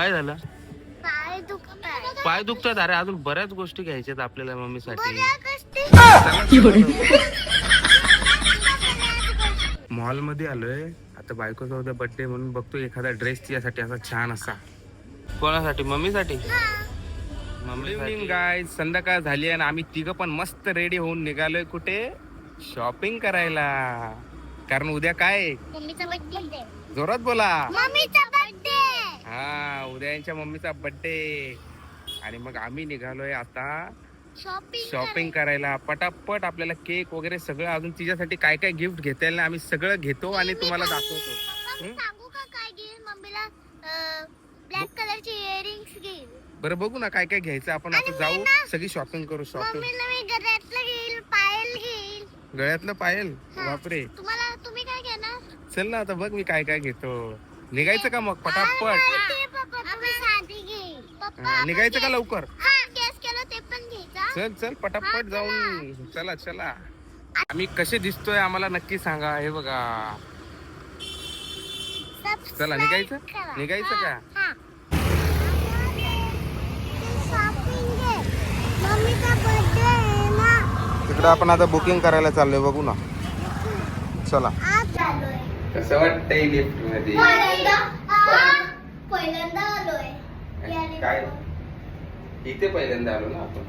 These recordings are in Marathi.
काय झालं? पाय दुखताय. पाय दुखतात. अरे अजून बऱ्याच गोष्टी घ्यायच्यात आपल्याला मम्मीसाठी. मॉल मध्ये आलोय आता. बायकोचा उद्या बर्थडे म्हणून बघतो एखादा ड्रेस तिच्यासाठी असा छान असा. कोणासाठी? मम्मीसाठी. मम्मी इव्हनिंग गाईज, संध्याकाळ झाली आणि आम्ही तिघं पण मस्त रेडी होऊन निघालोय. कुठे? शॉपिंग करायला. कारण उद्या काय? मम्मीचा बर्थडे. जोरात बोला. मम्मीचा बर्थडे. हा, उद्या यांच्या मम्मीचा बर्थडे. आणि मग आम्ही निघालोय आता शॉपिंग करायला. पटापट आपल्याला केक वगैरे सगळं, अजून तिच्यासाठी काय काय गिफ्ट घेता येईल ना, आम्ही सगळं घेतो आणि तुम्हाला दाखवतो. सांगू का काय घेईल मम्मीला? ब्लॅक कलरचे इयरिंग्स घेईल. बरं बघू ना काय काय घ्यायचं. आपण आता जाऊ सगळी शॉपिंग करू. शॉपिंग मम्मीला मी गळ्यातलं घेईल, पायल घेईल. गळ्यातलं पायल? बापरे. तुम्ही काय घेणार? चल ना आता बघ मी काय काय घेतो. निघायचं का मग पटापट? साडी घेईल. निघायचं का लवकर? ते पण घ्यायचा. चल चल पटापट जाऊन. चला चला. आम्ही कसे दिसतोय आम्हाला नक्की सांगा. हे बघा. चला निघायचं. निघायचं का? तिकडे आपण आता बुकिंग करायला चाललोय. बघू ना. चला. कसं वाटतंय लिफ्ट मध्ये? पहिल्यांदा आलोय. काय इथे पहिल्यांदा आलो ना आपण.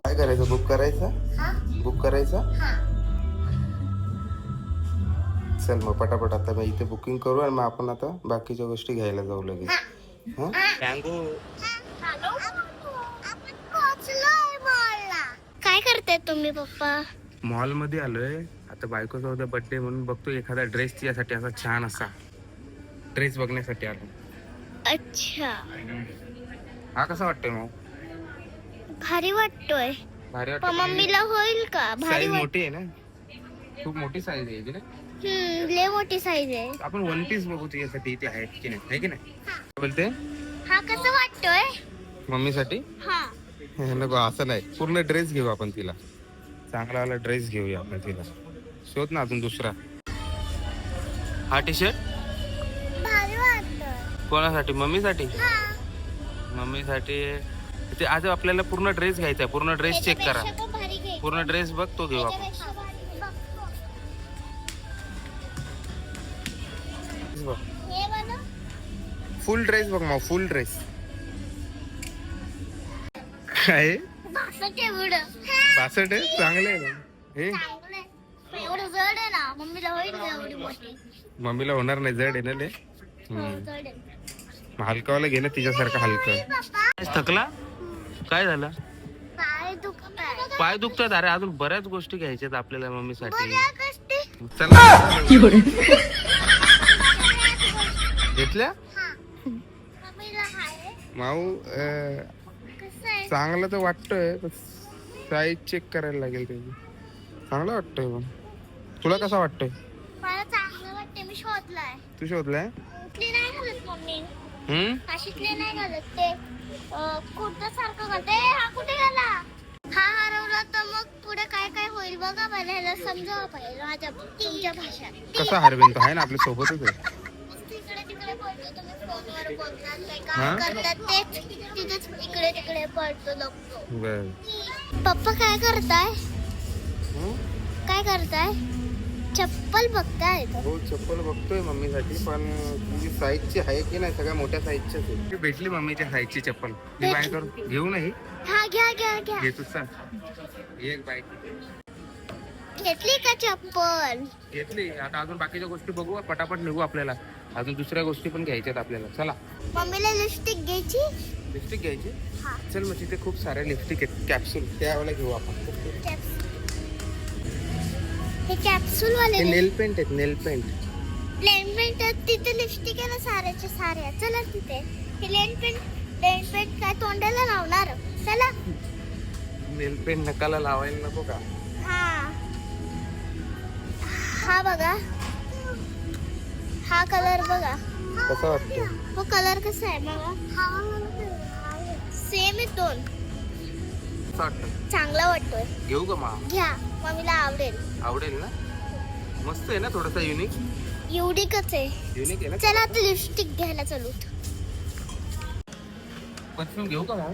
काय करायचं? बुक करायचं? बुक करायचं? चल मग पटापट आता मी इथे बुकिंग करू आणि मग आपण आता बाकीच्या गोष्टी घ्यायला जाऊ लगेच. काय करताय तुम्ही पप्पा? मॉल मध्ये आलोय आता. बायकोचा उद्या बर्थडे म्हणून बघतो एखादा ड्रेस तिच्यासाठी असा छान असा. ड्रेस बघण्यासाठी आलो. अच्छा. हा कसा वाटतोय मग? भारी वाटतोय. भारी पण वाटतोय. मम्मीला होईल का? भारी साईज मोठी आहे ना. खूप मोठी साईज आहे ना. लय मोठी साईज आहे. आपण वन पीस बघू तिच्यासाठी. इथे आहे की नाही? आहे की नाही? बोलते. हा कसा वाटतोय? मम्मीसाठी हा. नको असं नाही. पूर्ण ड्रेस घेऊ आपण तिला. चांगला वाला ड्रेस घेऊया आपण तिला. शोध ना अजून दुसरा. हा टी शर्ट भारी वाटतोय. कोणासाठी? मम्मीसाठी. मम्मीसाठी. ते आज आपल्याला पूर्ण ड्रेस घ्यायचा आहे. पूर्ण ड्रेस चेक करा. पूर्ण ड्रेस बघ तो घेऊ आपण. फुल ड्रेस बघ मग. फुल ड्रेस काय? 62 आहे. चांगलं आहे ना हे. एवढं जड आहे ना. मम्मीला होईल का एवढी मोठी? मम्मीला होणार नाही. जड आहे ना ले. जड आहे. हलकावाला घे ना तिच्यासारखं हलकं. थकला? काय झालं? पाय दुखताय. पाय दुखतात. अरे अजून बऱ्याच गोष्टी घ्यायच्यात आपल्याला मम्मीसाठी. चला. घेतल्या मम्मीला हाय. माऊ. कसं आहे? चांगलं तर वाटतोय. साईज चेक करायला लागेल त्याची. चांगलं वाटतोय मग. तुला कसा वाटतोय? मला चांगलं वाटते. मी शोधलाय. तू शोधलाय? कुठली नाही घालत मम्मी. अशीतले नाही घालत. ते कुर्ता सारखं घालते. हा कुठे गेला? हा हरवला तर मग पुढे काय काय होईल बघा. मला ह्याला समजावं पाहिजे माझ्या तुमच्या भाषेत. कसा हरवेन तो? आहे ना आपल्या सोबतच आहे. तिकडे तिकडे पळतो. तुम्ही फोनवर बोलतात काय काम करतात तेच तिथेच इकडे तिकडे पळतो लपतो. बर. पप्पा काय करताय? काय करताय? चप्पल बघताय? हो चप्पल बघतोय मम्मीसाठी. पण तुझी साईजची आहे की नाही? सगळ्या मोठ्या साईजचीच आहे. भेटली मम्मीच्या साईजची चप्पल. मी बाय करू घेऊ नाही? हा घ्या घ्या घ्या. घेतो चल. एक बाय घेतली का चप्पल? घेतली. आता अजून बाकीच्या गोष्टी बघू. पटापट निघू. आपल्याला अजून दुसऱ्या गोष्टी पण घ्यायच्यात आपल्याला. चला. मम्मीला लिपस्टिक घ्यायची. लिपस्टिक घ्यायची. हा. चल मग तिथे खूप सारे लिपस्टिक आहेत. कॅप्सूल त्यावेळेला घेऊ आपण. हे कॅप्सूल वाले नेल पेंट आहेत. नेल पेंट. लेन पेंट तिथे लिपस्टिक आहे ना साऱ्याच्या साऱ्या. चला तिथे. हे लेन पेंट काय तोंडाला लावणार? चला. नेल पेंट नकाला लावायला नको का? हा बघा. हा कलर बघा. कसा वाटतो? हो कलर कसा आहे बघा. सेम आहे दोन. कसा वाटतं? चांगला वाटतोय. घेऊ का मा? घ्या. मम्मीला आवडेल. आवडेल ना? मस्त आहे ना? थोडासा युनिक. एवढीकच आहे. युनिक आहे ना. चला आता लिपस्टिक घ्यायला चलू. परफ्यूम घेऊ का भाऊ?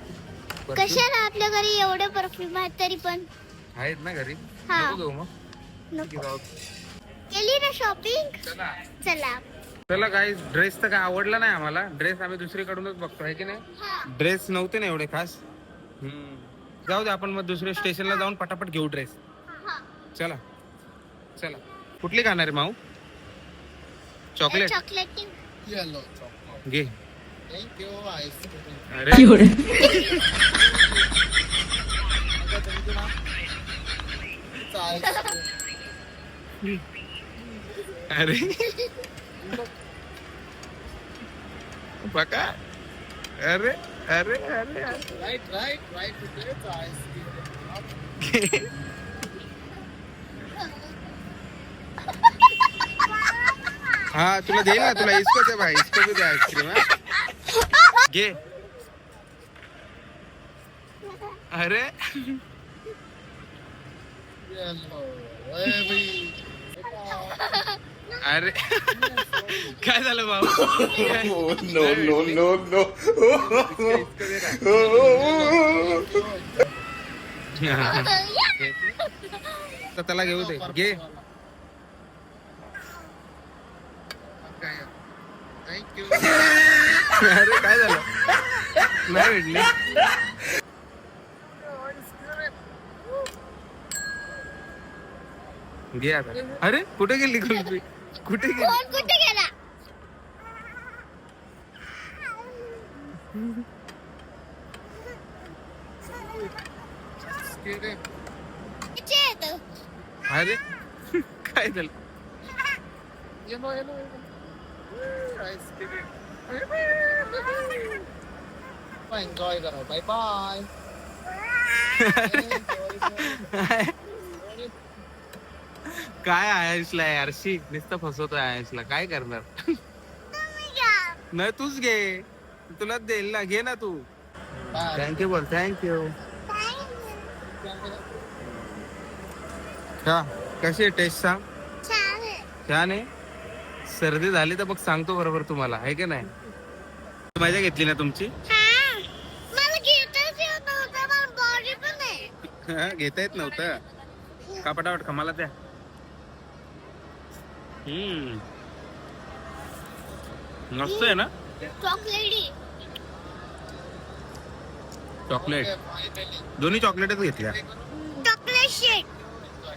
कशाला आपल्या घरी एवढे परफ्यूम आहेत तरी पण. आहेत ना घरी. हा. नको घेऊ मग. नको. केली ना शॉपिंग. चला चला काही ड्रेस तर काय आवडला नाही आम्हाला. ड्रेस आम्ही दुसरीकडूनच बघतो आहे की नाही. ड्रेस नव्हते ना एवढे खास. जाऊ दे आपण मग दुसऱ्या स्टेशनला जाऊन पटापट घेऊ ड्रेस. चला चला. कुठली खाणार आहे माऊ? चॉकलेट चॉकलेट घे. अरे अरे बघा. अरे अरे अरे हा तुला देईल ना. तुला इसकोच आहे भाई. इसको दे आईस्क्रीम. घे. अरे अरे काय झालं बाबा? No no no no. तर त्याला घेऊ दे. घे. अरे काय झालं? नाही भेटली. घे आता. अरे कुठे गेली कुल्फी? कुठे गेली? कोण कुठे गेला? किती येतं? अरे काय झालं? एन्जॉय करा. Bye bye. काय आयसला यारशी नुसतं फसवतोय आयसला. काय करणार? तुम्ही घ्या. नाही तूच घे. तुलाच देईल ना. घे ना तू. थँक्यू बोल. थँक्यू. का कशी आहे टेस्ट सांग. छान आहे. छान आहे. सर्दी झाली तर मग सांगतो बरोबर तुम्हाला. आहे की नाही? मजा घेतली ना तुमची? हा. मला घेताच येत नव्हतं. मला बॉडी पण आहे. घेता येत नव्हतं का? पटापट का मला द्या. मस्त आहे ना. चॉकलेटी. चॉकलेट दोन्ही चॉकलेटच घेतल्या. चॉकलेट शेक.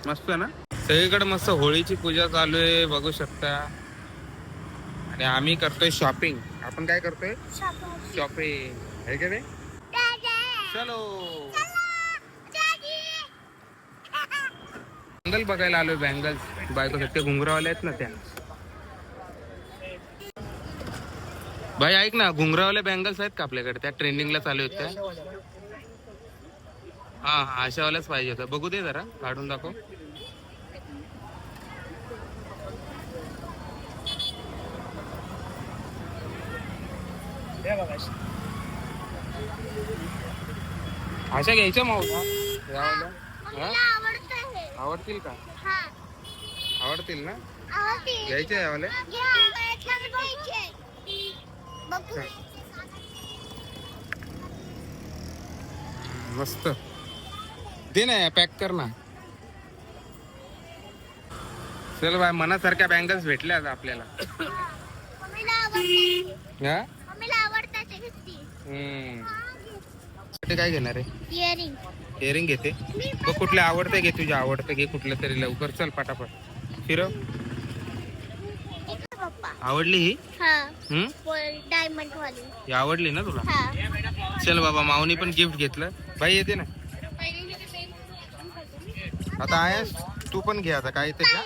मस्त आहे ना. सगळीकडे मस्त होळीची पूजा चालू आहे बघू शकता. आणि आम्ही करतोय शॉपिंग. आपण काय करतोय? शॉपिंग आहे का रे? चलो. बँगल बघायला आलोय. बँगल्स बायकोसाठी घुंगरावाले आहेत ना त्या. भाई ऐक ना. घुंगरावाले बँगल्स आहेत का आपल्याकडे? त्या ट्रेंडिंगला चालू आहेत त्या. हा हा अशावाल्याच पाहिजे होत्या. बघू दे जरा. काढून दाखव. अशा घ्यायच्या मावसा. आवडतील का? आवडतील ना. घ्यायचे यावाले. मस्त. दे ना पॅक कर ना. चल बाय. मनासारख्या बँगल्स भेटल्या आता आपल्याला. हा ते काय घेणार आहे? इयरिंग. इयरिंग घेते. बघ कुठले आवडते घे. तुझ्या आवडतं घे कुठलं तरी लवकर. चल पटापट फिरव. आवडली ही? डायमंड वाली. ही आवडली ना तुला? चल बाबा. माऊनी पण गिफ्ट घेतलं. बाई येते ना आता. आयस तू पण घे आता. काय त्याच्या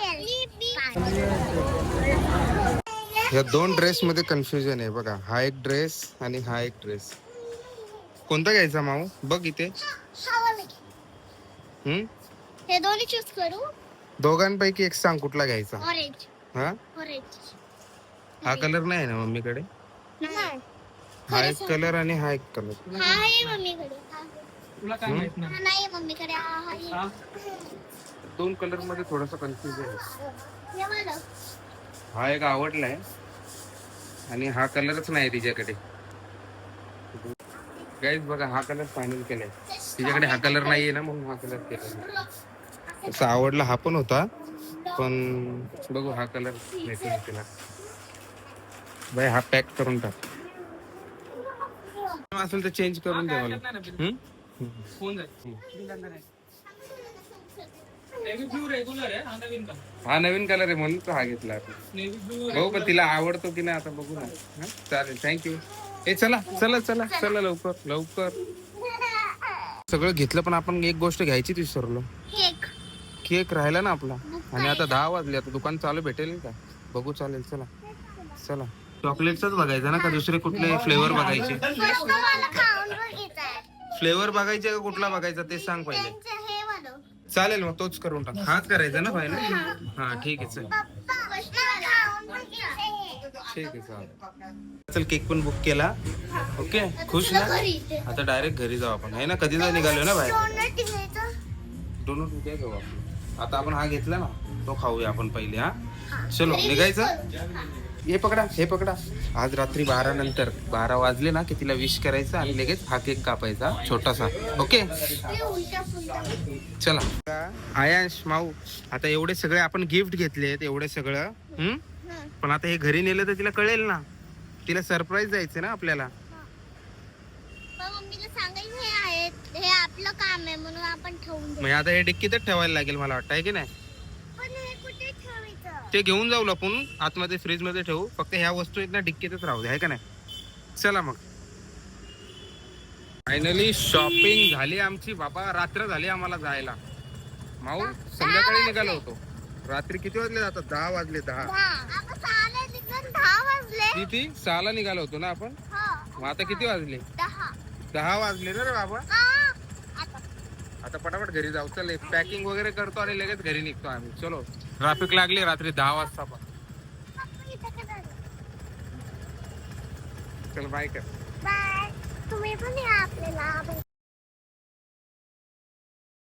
या दोन ड्रेस मध्ये कन्फ्युजन आहे बघा. हा एक ड्रेस आणि हा एक ड्रेस. कोणता घ्यायचा माऊ? बघ इथे. हे दोन्ही चूज करू. दोघांपैकी एक सांग कुठला घ्यायचा. ऑरेंज. हा ऑरेंज. हा कलर नाही आहे ना मम्मीकडे? हा एक कलर आणि हा एक कलर. हा आहे मम्मीकडे. तुला काय माहित हा नाही मम्मीकडे. हा आहे. दोन कलर मध्ये थोडस कन्फ्युजन आहे. हे वाला. हा एक आवडलाय आणि हा कलरच नाही तिच्याकडे. गाईज बघा हा कलर फायनल केलाय. तिच्याकडे हा कलर नाहीये ना म्हणून हा कलर केला. असा आवडला हा पण होता पण बघू हा कलर भेटून तिला. बाई हा पॅक करून टाक. असेल तर चेंज करून दे मला. हा नवीन कलर आहे म्हणून तो हा घेतला आपण. बघू पण तिला आवडतो की नाही आता बघू ना. हा? चालेल थँक्यू. ए चला चला चला चला लवकर लवकर. सगळं घेतलं पण आपण एक गोष्ट घ्यायचीच विसरलो. केक. केक राहिला ना आपला. आणि आता 10 वाजले. आता दुकान चालू भेटेल का बघू. चालेल चला चला. चॉकलेटच बघायचं ना का दुसरे कुठले फ्लेवर बघायचे. फर्स्ट मला खाऊन बघायचंय. फ्लेवर बघायचे का कुठला बघायचा ते सांग पहिले. त्यांचं हे बनव. चालेल मग तोच करून टाक. हाच करायचा ना फायनल. हा ठीक आहे चल. पप्पा फर्स्ट मला खाऊन बघायचंय. ठीक आहे चालेल. चल केक पण बुक केला. ओके खुश ना. आता डायरेक्ट घरी जाऊ आपण है ना. कधी जाऊ निघालो ना बाहेर. डोनट घ्यायचं. डोनट उद्या घेऊ आपण. आता आपण हा घेतला ना तो खाऊया आपण पहिले. हा चलो निघायचं. हे पकडा हे पकडा. आज रात्री 12 नंतर 12 वाजले ना की तिला विश करायचं आणि लगेच हा केक कापायचा छोटासा. ओके ते उलटा पुलटा. चला. आयांश माऊ आता एवढे सगळे आपण गिफ्ट घेतलेत एवढे सगळं. पण आता हे घरी नेलं तर तिला कळेल ना. तिला सरप्राईज द्यायचं ना आपल्याला. मम्मीला सांगायचं हे आहे हे आपलं काम आहे म्हणून आपण ठेवून देऊ. म्हणजे आता हे डिक्कीतच ठेवायला लागेल मला वाटतं आहे की नाही. पण हे कुठे ठेवायचं. ते घेऊन जाऊ लपून आतमध्ये फ्रीज मध्ये ठेवू. फक्त ह्या वस्तू आहेत ना डिक्कीतच राहू दे आहे का नाही. चला मग फायनली शॉपिंग झाली आमची. बाबा रात्र झाली आम्हाला जायला. माऊ संध्याकाळी निघालो होतो. रात्री किती वाजले जातात. 10 वाजले. 10 आता 6 निघून 10 वाजले. किती 6 निघालो होतो ना आपण. हो. मग आता किती वाजले. 10 वाजले ना रे बाबा. आता पटापट घरी जाऊ. चल पॅकिंग वगैरे करतो आणि लगेच घरी निघतो आम्ही. चलो ट्रॅफिक लागली रात्री 10 वाजता पण. चल बाय कर. बाय. तुम्ही पण या आपल्याला.